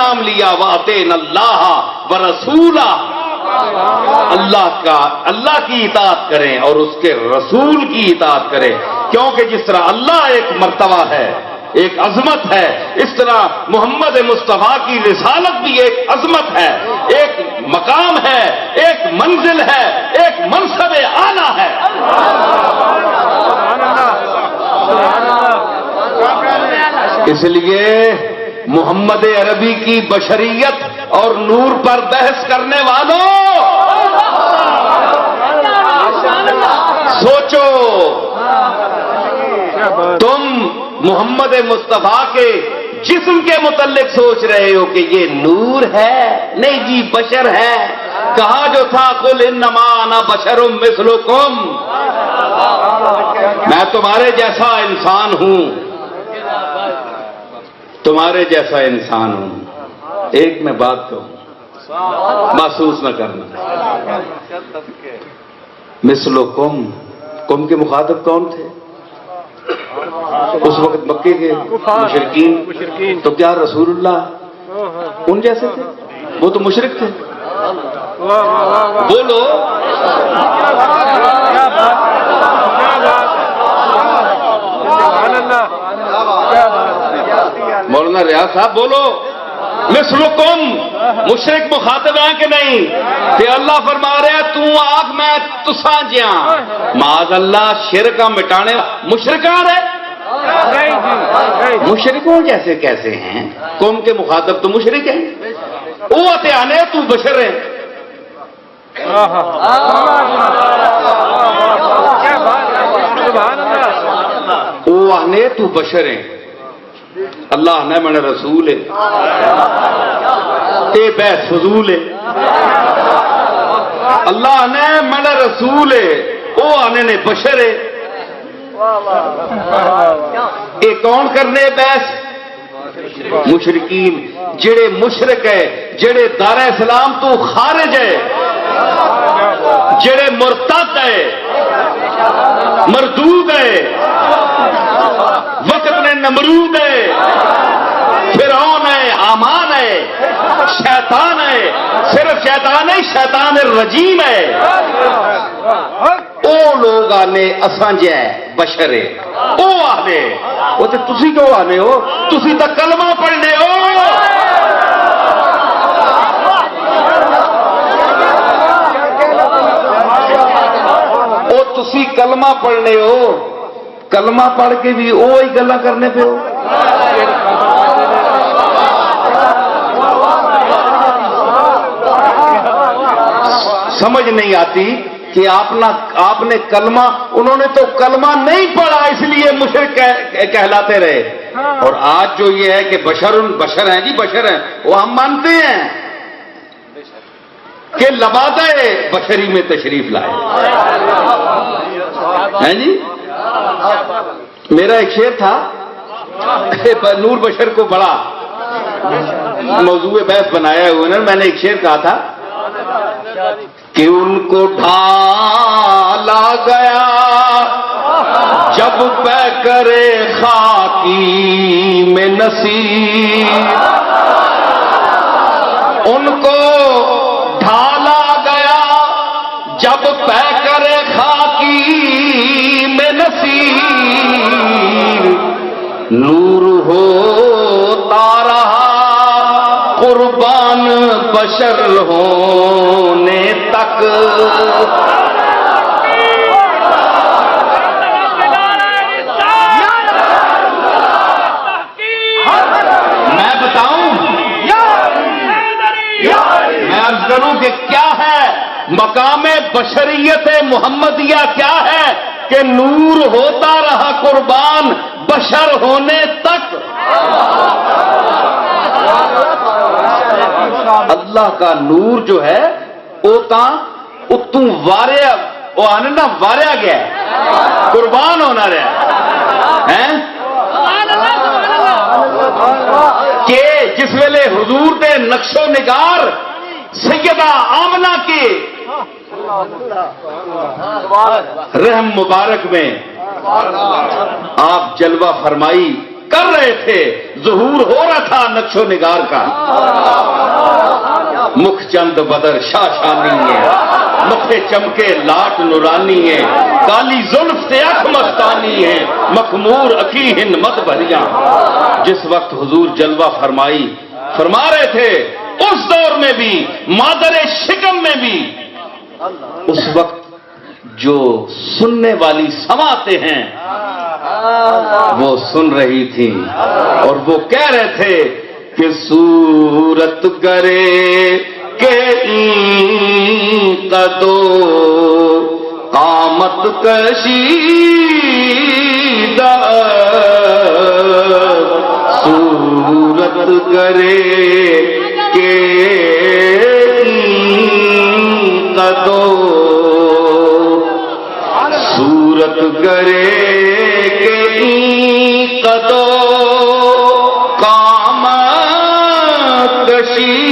نام لیا وَأَطِعْنَا اللَّهَ وَرَسُولَهُ، اللہ کی اطاعت کریں اور اس کے رسول کی اطاعت کریں، کیونکہ جس طرح اللہ ایک مرتبہ ہے، ایک عظمت ہے، اس طرح محمد مصطفیٰ کی رسالت بھی ایک عظمت ہے، ایک مقام ہے، ایک منزل ہے، ایک منصب اعلیٰ ہے۔ اس لیے محمد عربی کی بشریت اور نور پر بحث کرنے والوں، سوچو، تم محمد مصطفیٰ کے جسم کے متعلق سوچ رہے ہو کہ یہ نور ہے، نہیں جی بشر ہے۔ کہا جو تھا قل انما انا بشر مثلکم، میں تمہارے جیسا انسان ہوں، تمہارے جیسا انسان ہوں۔ ایک میں بات کہوں، محسوس نہ کرنا، مثلکم، کم کے مخاطب کون تھے اس وقت؟ مکے کے مشرکین۔ تو کیا رسول اللہ ان جیسے تھے؟ وہ تو مشرک تھے۔ بولو، مولانا ریاض صاحب بولو، مثلکم، مشرک مخاطب ہیں کہ نہیں؟ کہ اللہ فرما رہے ہیں تو آگ میں تساں جیاں، معاذ اللہ شرک مٹانے مشرک آ رہے، مشرکوں جیسے کیسے ہیں؟ قوم کے مخاطب تو مشرک ہیں، او اتیانے تو بشر ہے۔ او آنے تو بشر ہے، اللہ نے من رسول ہے، اے بحث فضول ہے۔ اللہ نے من رسول ہے، او آنے نے بشر ہے۔ اے کون کرنے بحث؟ مشرکین، جڑے مشرک ہے، جڑے دار اسلام تو خارج ہے، جڑے مرتد ہے، مردود ہے، وقت میں نمرود ہے، فرعون ہے، حامان ہے، شیطان ہے، صرف شیطان نہیں، شیطان الرجیم ہے۔ او لوگ آنے اساں جے بشر ہے، او آنے، وہ تو تسی کیوں آنے ہو؟ تسی تو کلمہ پڑھنے ہو۔ او تسی کلمہ پڑھنے ہو، کلمہ پڑھ کے بھی وہی گلاں کرنے پہ ہو۔ سمجھ نہیں آتی کہ آپ نے کلمہ، انہوں نے تو کلمہ نہیں پڑھا اس لیے مشرک کہلاتے رہے۔ اور آج جو یہ ہے کہ بشر ہیں جی، بشر ہیں، وہ ہم مانتے ہیں کہ لبادہ بشری میں تشریف لائے ہیں جی۔ میرا ایک شعر تھا، نور بشر کو بڑا موضوع بحث بنایا ہوا ہے، میں نے ایک شعر کہا تھا کہ ان کو ڈھالا گیا جب پہ کرے خاکی میں نصیب، ان کو ڈھالا گیا جب پہ کرے خاکی میں نصیب، نور ہوتا رہا قربان بشر ہونے تک۔ میں بتاؤں، میں عرض کروں کہ کیا ہے مقام بشریت محمدیہ، کیا ہے کہ نور ہوتا رہا قربان بشر ہونے تک۔ اللہ کا نور جو ہے اتوں واریا، وہ آنے نا واریا گیا ہے، قربان ہونا رہا ہے کہ جس ویلے حضور دے نقش و نگار سیدہ آمنہ کے رحم مبارک میں آپ جلوہ فرمائی کر رہے تھے، ظہور ہو رہا تھا نقش و نگار کا۔ مکھ چند بدر شاشانی ہے، متھے چمکے لاٹ نورانی ہے، کالی زلف سے اکھ مستانی ہے، مخمور اکی ہند مت بھریاں۔ جس وقت حضور جلوہ فرما رہے تھے، اس دور میں بھی، مادر شکم میں بھی، اس وقت جو سننے والی سماعتیں ہیں وہ سن رہی تھی، اور وہ کہہ رہے تھے کہ صورت کرے کہ این قدو قامت کشیدہ، صورت کرے کہ این قدو، صورت کرے کہ این قدو قامت کشیدہ،